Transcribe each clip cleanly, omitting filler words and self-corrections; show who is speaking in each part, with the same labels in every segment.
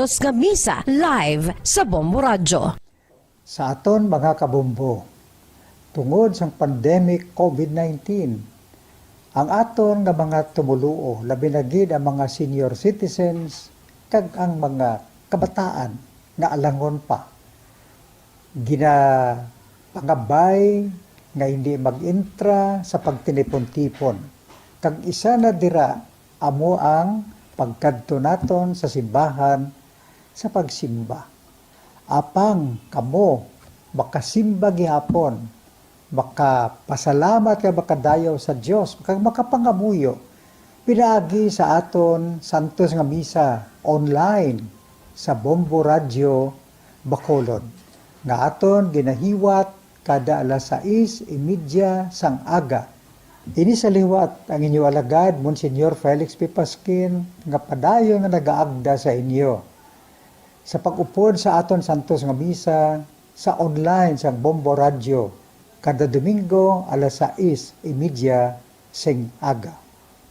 Speaker 1: Santos nga Misa live sa Bombo Radio.
Speaker 2: Sa aton mga kabombo, tungod sa pandemic COVID-19, ang aton nga mga tumuluo, labi na gid ang mga senior citizens kag ang mga kabataan nga alangon pa. Pangabay nga hindi mag-intra sa pagtinipon-tipon. Kag isa na dira amo ang pagkadto naton sa simbahan sa pagsimba. Apang kamo makasimba gihapon, makapasalamat ka makadayaw sa Dios, makapangamuyo pinaagi sa aton Santos nga Misa online sa Bombo Radio Bacolod nga aton ginahiwat kada alas 6:30 sang aga. Ini sa liwat ang inyo alagad, Monsignor Felix P. Pasquin, nga padayon nga nagaagda sa inyo. Sa pag-upod sa aton Santos nga Misa, sa online sa Bombo Radio, kada Domingo, alas 6:30 sing aga.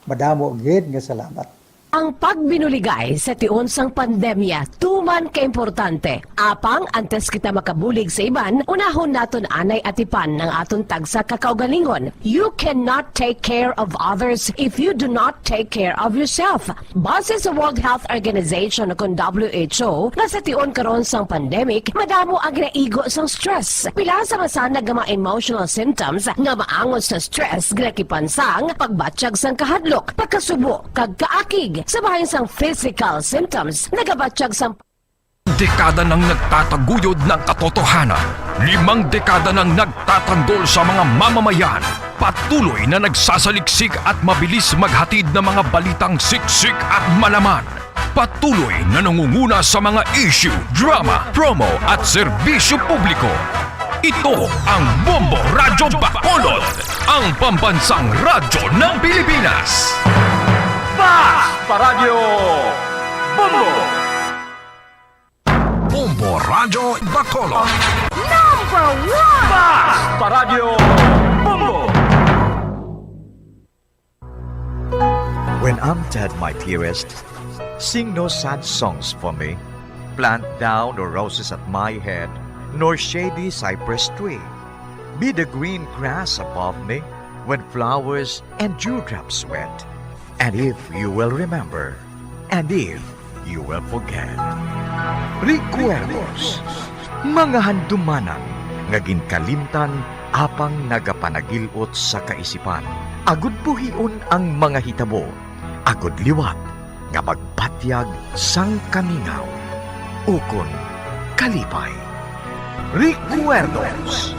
Speaker 2: Madamo gid nga salamat.
Speaker 1: Ang pagbinuligay sa tiun sang pandemya, tuman ka-importante. Apang, antes kita makabulig sa iban, unahon naton anay atipan ng aton tagsa kakaugalingon. You cannot take care of others if you do not take care of yourself. Base sa World Health Organization kung WHO, na sa tiun karon sang pandemic, madamo ang ginaigo sang stress. Pila sa masanag nga mga emotional symptoms nga maangon sa stress, ginakipansang pagbatsyag sang kahadlok, pagkasubo, kag kaakig, sa bahay sang physical symptoms, nagabatsyag sang
Speaker 3: dekada nang nagtataguyod ng katotohanan. 5 dekada nang nagtatanggol sa mga mamamayan. Patuloy na nagsasaliksik at mabilis maghatid ng mga balitang siksik at malaman. Patuloy na nangunguna sa mga issue, drama, promo at serbisyo publiko. Ito ang Bombo Radyo Bacolod, ang pambansang radyo ng Pilipinas. Paradyo Bombo! Bombo Radyo Bacolod.
Speaker 4: Number 1!
Speaker 3: Paradyo Bombo!
Speaker 5: When I'm dead, my dearest, sing no sad songs for me. Plant down no roses at my head, nor shady cypress tree. Be the green grass above me when flowers and dewdrops wet. And if you will remember, and if you will forget. Recuerdos, mga handumanan, nga ginkalimtan, apang nagapanagilot sa kaisipan. Agud buhion ang mga hitabo, agud liwat, nga magpatyag sang kamingaw. Ukon, kalipay. Recuerdos,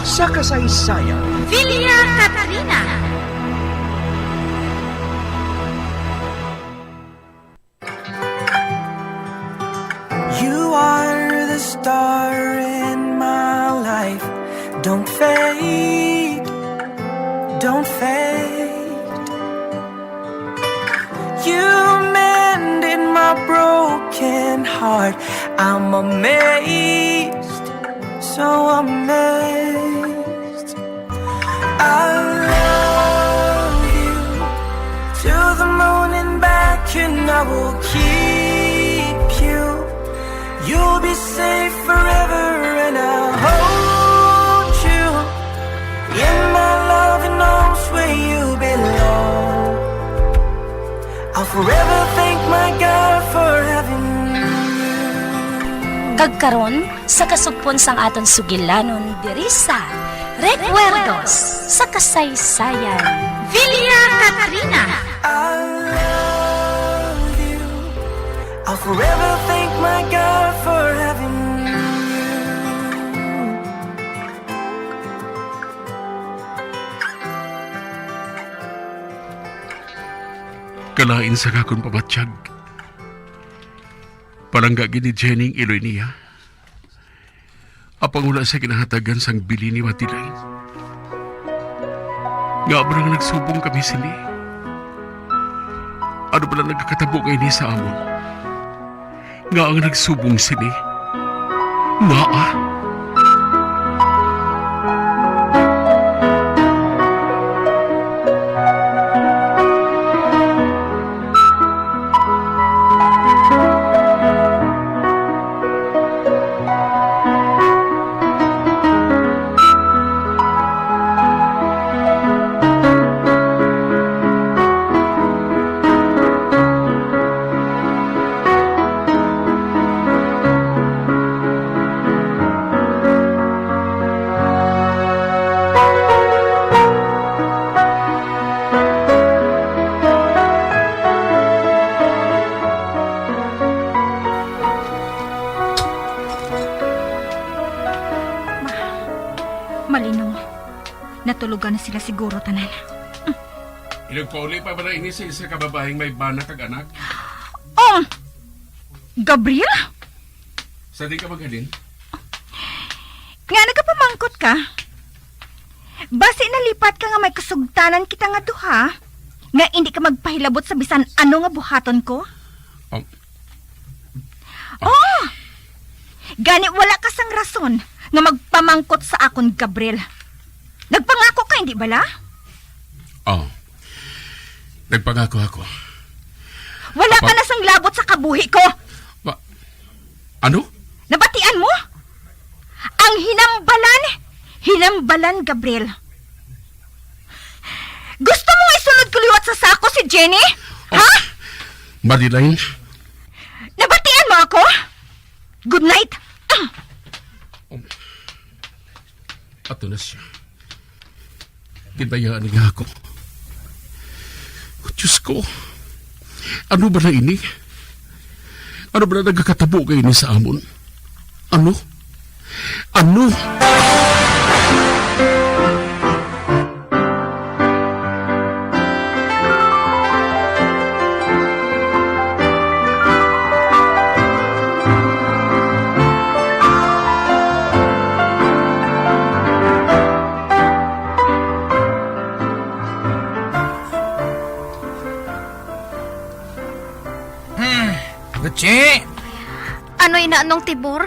Speaker 5: sa kasaysayan.
Speaker 4: Villa Catarina.
Speaker 6: You are the star in my life. Don't fade, don't fade. You mended my broken heart. I'm amazed, so amazed. I love you to the moon and back, and I will keep you. You'll be safe forever, and I'll hold you in my loving arms where you belong. I'll forever thank my God for having you.
Speaker 4: Kagkaron sa kasugpon sang aton sugilanon diri sa Recuerdos sa kasaysayan. Villa Catarina.
Speaker 6: I love you. I'll forever thank my God for having you.
Speaker 7: Kalain sa kakon pabatsyag. Palangga gini Jenning iloy niya. Apang wala sa kinahatagan sang bili ni Matilay. Nga ba nang nagsubong kami sini? Ano pala nagkakatabo kayo ni sa amon? Nga ang nagsubong sini? Nga ah?
Speaker 8: matulugan na sila siguro tanan.
Speaker 7: Ilagpauli pa ba na ini sa isa ka babaeng may bana kag anak?
Speaker 8: Oh! Gabriel?
Speaker 7: Sa di ka maghalin?
Speaker 8: Nga nagapamangkot ka? Basi nalipat ka nga may kasugtanan kita nga duha? Nga hindi ka magpahilabot sa bisan ano nga buhaton ko? Oh! Gani wala ka sang rason nga magpamangkot sa akon, Gabriel. Nagpangako ka, hindi bala?
Speaker 7: Oh. Nagpangako ako.
Speaker 8: Wala ka na sang labot sa kabuhi ko.
Speaker 7: Ano?
Speaker 8: Nabatian mo? Ang hinambalan, Gabriel. Gusto mo isunod ko liwat sa sako si Jenny? Ha?
Speaker 7: Madeline?
Speaker 8: Nabatian mo ako? Good night.
Speaker 7: Ato na siya. Tinayaan niya ako. Diyos ko. Ano ba na ini? Ano ba na nagkakatabo kayo ni sa amon? Ano? Ano?
Speaker 9: Butchi!
Speaker 8: Ano inaanong tibor?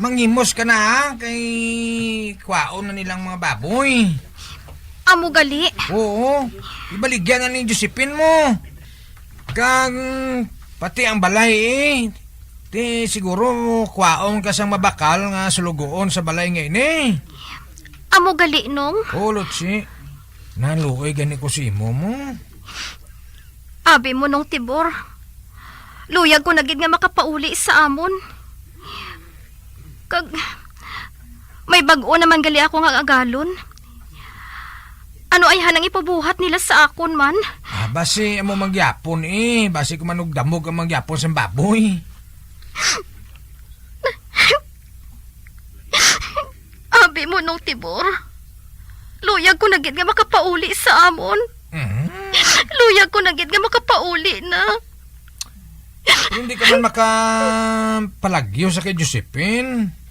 Speaker 9: Mangimos ka na ha, kay kwaon na nilang mga baboy.
Speaker 8: Amo gali?
Speaker 9: Oo, ibaligyan na ni Josephine mo. Kag pati ang balay eh. Di siguro kwaon ka sang mabakal nga sulugoon sa balay ngayon eh.
Speaker 8: Amo gali nung?
Speaker 9: Oo, Lutsi. Naluoy gani ko si imo mo.
Speaker 8: Abi mo nung tibor. Luyag ko nagid nga makapauli sa amon. Kag may bag-o naman gali ako nga agalon. Ano ay hanang ipabuhat nila sa akon man?
Speaker 9: Basi amo magyapon eh. Basi kumanugdamog ang magyapon sa baboy.
Speaker 8: Abi mo nung tibor. Luyag ko nagid nga makapauli sa amon. Luyag ko nagid nga makapauli na.
Speaker 9: Pero hindi ka man makapalagyo sa kay Josephine.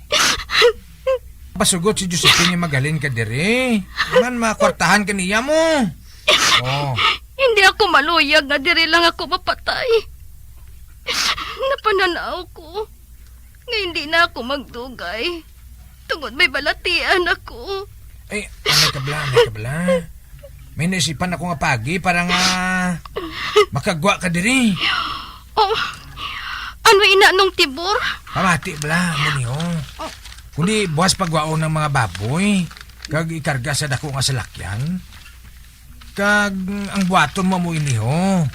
Speaker 9: Pasugot si Josephine yung magalin ka dire. Man makwartahan ka niya mo. Oh.
Speaker 8: Hindi ako maluyag nga diri lang ako mapatay. Napananaw ko nga hindi na ako magdugay. Tungod may balatian ako.
Speaker 9: Ay, may kabla. May naisipan ako nga pagi para nga makagwa ka diri.
Speaker 8: Oh, ano ina nung tibor?
Speaker 9: Pamati bala mo niyo. Kundi buwas pagwaon ng mga baboy. Kag ikarga sa dako nga salakyan. Kag ang buhaton mo mo iniho.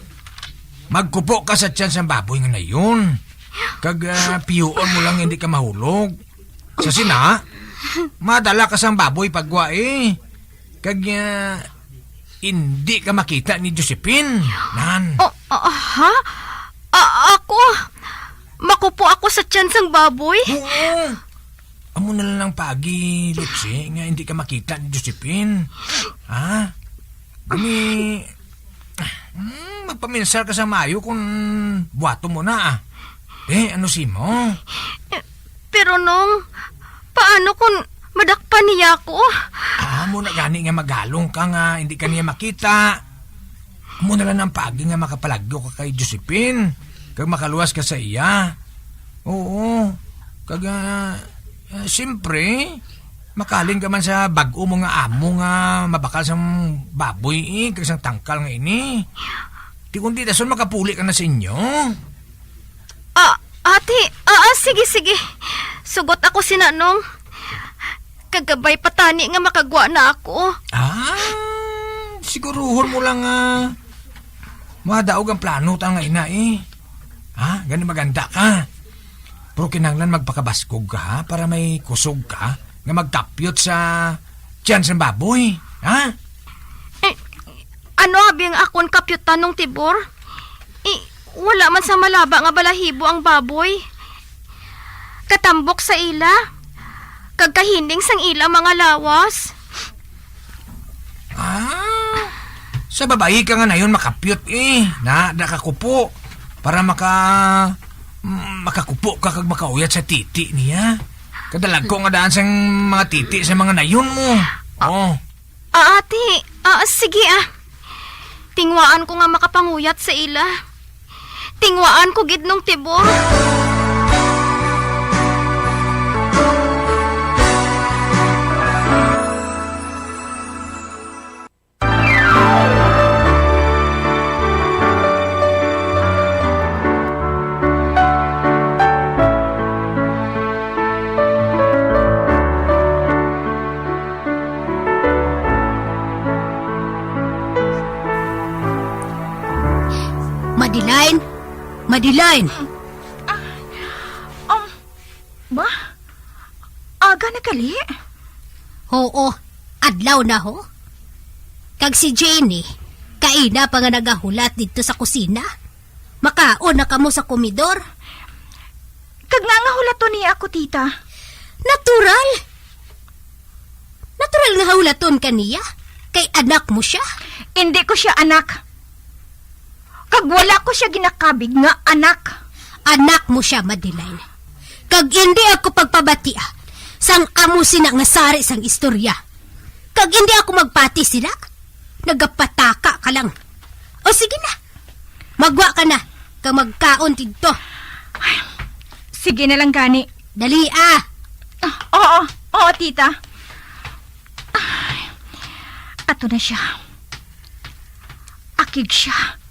Speaker 9: Magkupo ka sa tiyan sa baboy nga na yun. Kag piyuon mo lang hindi ka mahulog. Sa sina, madala ka sa baboy pagwa eh. Kag hindi ka makita ni Josephine. Nan.
Speaker 8: Ha? Ako? Makupo ako sa tiyan sang baboy?
Speaker 9: Oo. Amo na lang pagi, Lutsi, nga hindi ka makita ni Josephine. Ha? Gani, magpaminsar ka sa mayo kung buhato mo na. Ano si mo?
Speaker 8: Pero nung, paano kung madakpan niya ako?
Speaker 9: Amo na gani nga magalong ka nga, hindi ka niya makita. Amo na lang ang pagi nga makapalagyo ka kay Josephine. Kag makaluwas ka sa iya. Oo. Kag siyempre, makaling ka man sa bag-o mo nga amo nga mabakal sa baboy eh, kag sang tangkal nga ini. Di kundi dason makapuli ka na sa inyo.
Speaker 8: Ate, sige. Sugot ako sinanong. Kagabay patani nga makagwa na ako.
Speaker 9: Siguruhon mo lang madaog ang plano ta nga ina eh. Gani maganda ka. Pero kinanglan magpakabaskog ka ha, para may kusog ka nga magkapyot sa tiyan sa baboy.
Speaker 8: Ano abi ang akon kapyutan nung tibor? Wala man sa malaba nga balahibo ang baboy. Katambok sa ila. Kagkahinding sang ila mga lawas.
Speaker 9: Sa babae ka nga na yun makapyot nakakupo para makakupo ka kag makauyat sa titi niya. Kadalag ko nga daan sang mga titi sa mga nayon mo.
Speaker 8: Ate, sige Tingwaan ko nga makapanguyat sa ila. Tingwaan ko gid nung tibor.
Speaker 1: Madiline!
Speaker 8: Ba? Aga na kali?
Speaker 10: Oo, adlaw na ho. Kag si Jenny, kaina pa nga nagahulat dito sa kusina. Makaon na kamo sa komedor.
Speaker 8: Kag nga hulaton niya ako, tita.
Speaker 10: Natural! Natural nga hulaton ka niya. Kay anak mo siya.
Speaker 8: Hindi ko siya anak. Kag wala ko siya ginakabig nga anak.
Speaker 10: Anak mo siya, Madeline. Kag hindi ako pagpabatia sang amo sina nga sari sang istorya. Kag hindi ako magpati sila. Nagapataka ka lang. O sige na. Magwa ka na. Kag magkaon dito.
Speaker 8: Sige na lang gani.
Speaker 10: Dali
Speaker 8: Oo, tita. Ato na siya. Akig siya.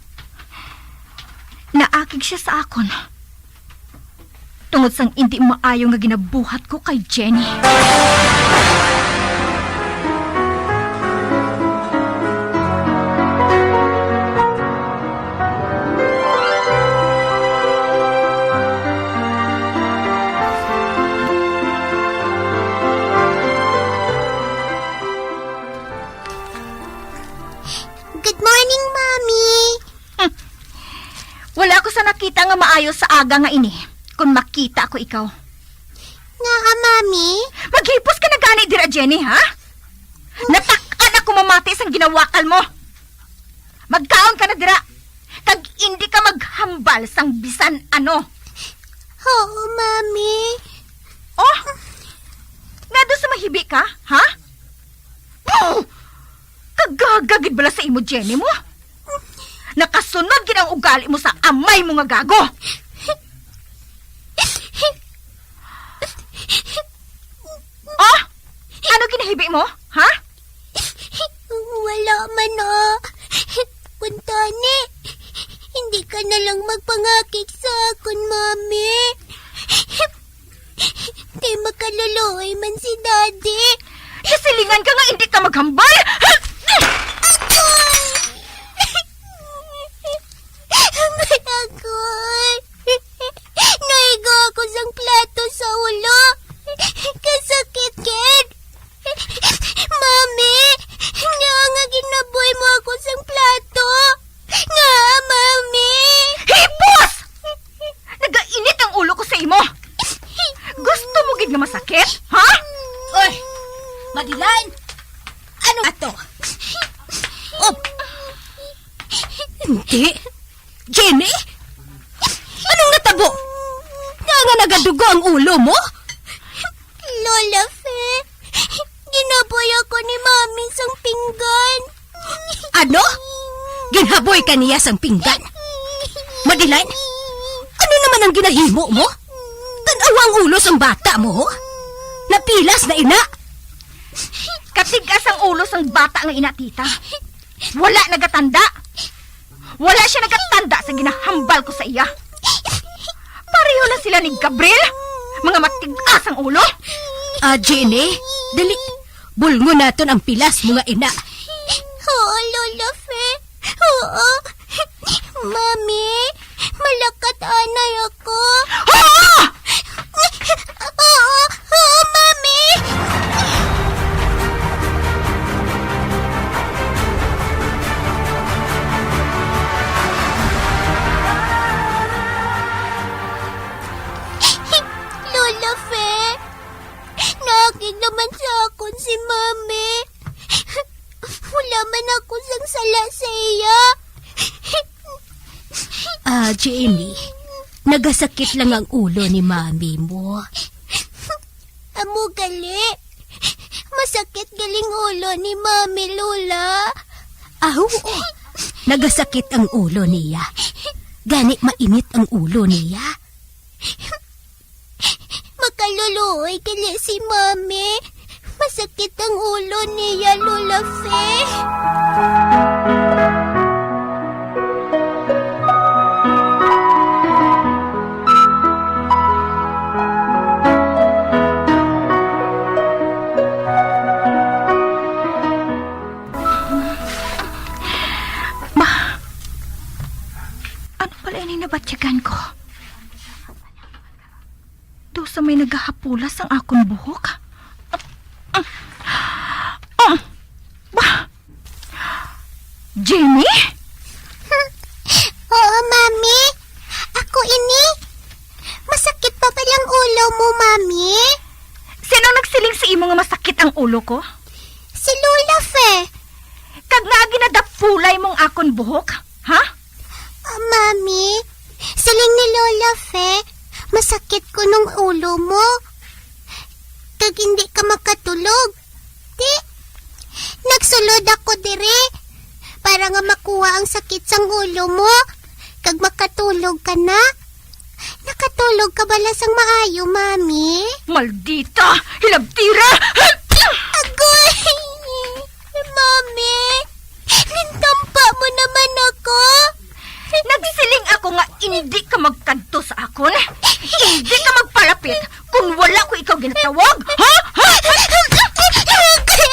Speaker 8: Naakig siya sa akon. Tungod sang hindi maayo nga ginabuhat ko kay Jenny.
Speaker 10: Good morning, Mommy.
Speaker 8: Wala ko sa nakita nga maayo sa aga nga ini. Kung makita ko ikaw.
Speaker 10: Nga, Mami?
Speaker 8: Maghipos ka na gani dira, Jenny, ha? Natak-an ako mamati sang ginawakal mo. Magkaon ka na dira. Kag hindi ka maghambal sang bisan ano.
Speaker 10: Oo, Mami.
Speaker 8: Oh! Nga doon sa mahibi ka, ha? Kagagagid bala sa imo, Jenny mo? Nakasunod gid ang ugali mo sa amay mo nga gago. Oh! Ano ginahibi mo, ha?
Speaker 10: Wala man Kuntani, hindi ka na lang magpangakik sa akon, Mami. Kay makaluluoy man si Daddy.
Speaker 8: Hisilingan ka nga hindi ka maghambal.
Speaker 10: Agoy! Naigo ako sang plato sa ulo. Kasakit, kid. Mami, nga ginaboy mo ako sang plato. Nga, Mami.
Speaker 8: Hipos! Nagainit ang ulo ko sa imo. Gusto mo gid nga masakit, ha?
Speaker 10: Oy, Madeline! Ano ato? Oh! Hindi. Jenny? Anong natabo? Nga nagadugo ang ulo mo? Lola Fe, ginaboy ako ni Mami sang pinggan. Ano? Ginaboy ka niya sang pinggan? Madeline, ano naman ang ginahimo mo? Tanawang ulo sang bata mo, ho? Napilas na ina.
Speaker 8: Katigas ang ulo sang bata nga ina, tita. Wala nagatanda. Wala siya nagatanda sa ginahambal ko sa iya. Pareho lang sila ni Gabriel. Mga matigas ang ulo.
Speaker 10: Jenny, dali. Bulngo naton ang pilas mga ina.
Speaker 11: Oo, Lola Fe. Oo. Mami, malakat anay ako.
Speaker 8: Oo!
Speaker 11: Oo, Mami. Lola Fe, akon si Mami. Wala man ako sang sala sa iya.
Speaker 10: Jenny, nagasakit lang ang ulo ni Mami mo.
Speaker 11: Amo gali. Masakit galing ulo ni Mami, Lola.
Speaker 10: Oo, nagasakit ang ulo niya. Gani mainit ang ulo niya.
Speaker 11: Makaluluoy gali si Mami. Masakit ang ulo niya, Lola Fe.
Speaker 8: Ano pala ini nabatsyagan ko? Do sa may nagahapulas ang akong buhok? Jenny?
Speaker 11: Oo, Mami. Ako ini. Masakit pa palang ulo mo, Mami?
Speaker 8: Sino nagsiling sa imo nga masakit ang ulo ko?
Speaker 11: Si Lola Fe.
Speaker 8: Kag nga ginadapulay mong akon buhok? Ha?
Speaker 11: Mami, siling ni Lola Fe, masakit ko nung ulo mo. Kag hindi ka makatulog. Di, nagsulod ako dire para nga makuha ang sakit sang ulo mo. Kag makatulog ka na. Nakatulog ka bala sang maayo, Mami?
Speaker 8: Maldita! Hilabtira!
Speaker 11: Agoy! Mami, nintampa mo naman ako.
Speaker 8: Nagsiling ako nga hindi ka magkanto sa akon. Hindi ka magpalapit kung wala ko ikaw ginatawag. Ha?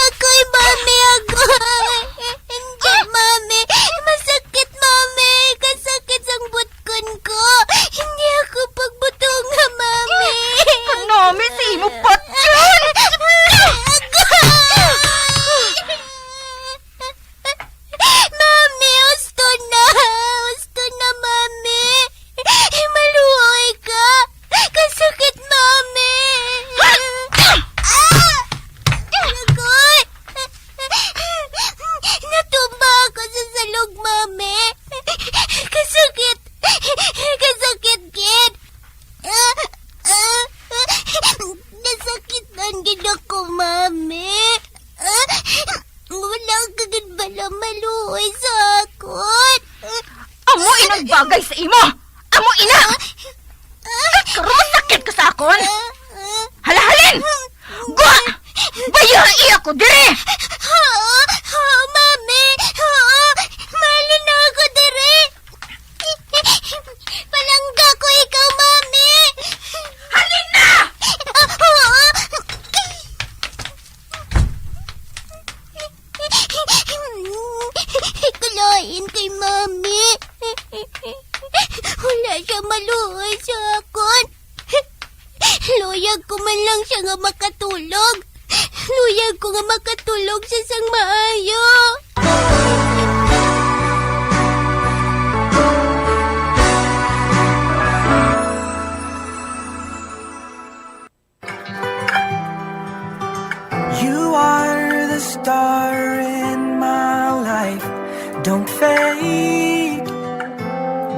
Speaker 11: Agoy, Mami, agoy. Hindi, Mami. Masakit, Mami. Kasakit sang butkon ko. Hindi ako pagbutunga, Mami.
Speaker 8: Kanami sa imo patyan!
Speaker 11: Mami, gusto na. Gusto na, Mami. Maluoy ka. Kasakit, Mami. Agoy! Natumba ako sa salog, Mami. Kasakit. Kasakit, kid. Nasakitan gid ako, Mami. Wala kagad bala maluoy sa akon.
Speaker 8: Amo inang bagay sa imo! Amo ina! Karon sakit ka sa akon! Halahalin! Gwa! Bayai ako dire!
Speaker 11: Oo, Mami. Oo, mahalo na ako dire. Palangga ko ikaw, Mami.
Speaker 8: Halin na!
Speaker 11: Oo. Kulain kay Mami. Wala siya maluoy sa akon. Luyag ko man lang siya nga makatulog. Luyag ko nga makatulog sa sang maayo.
Speaker 6: You are the star in my life. Don't fade,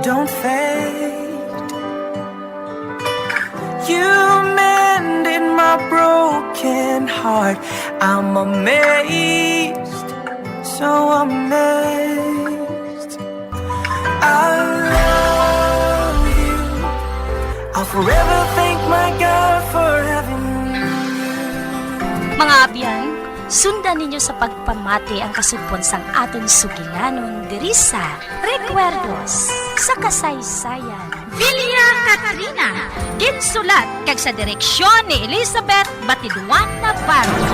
Speaker 6: don't fade. You mended my broken heart. I'm amazed, so amazed. I love you. I'll forever thank my God for having you.
Speaker 4: Mga abyan, sundan ninyo sa pagpamati ang kasubon sang aton sugilanon diri sa Recuerdos sa kasaysayan. Villa Katrina, ginsulat kag sa direksyon ni Elizabeth Batiduan Navarro.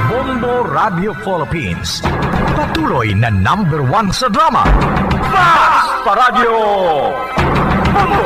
Speaker 3: Bombo Radio Philippines. Patuloy na #1 sa drama. Fast Paradyo! Bombo!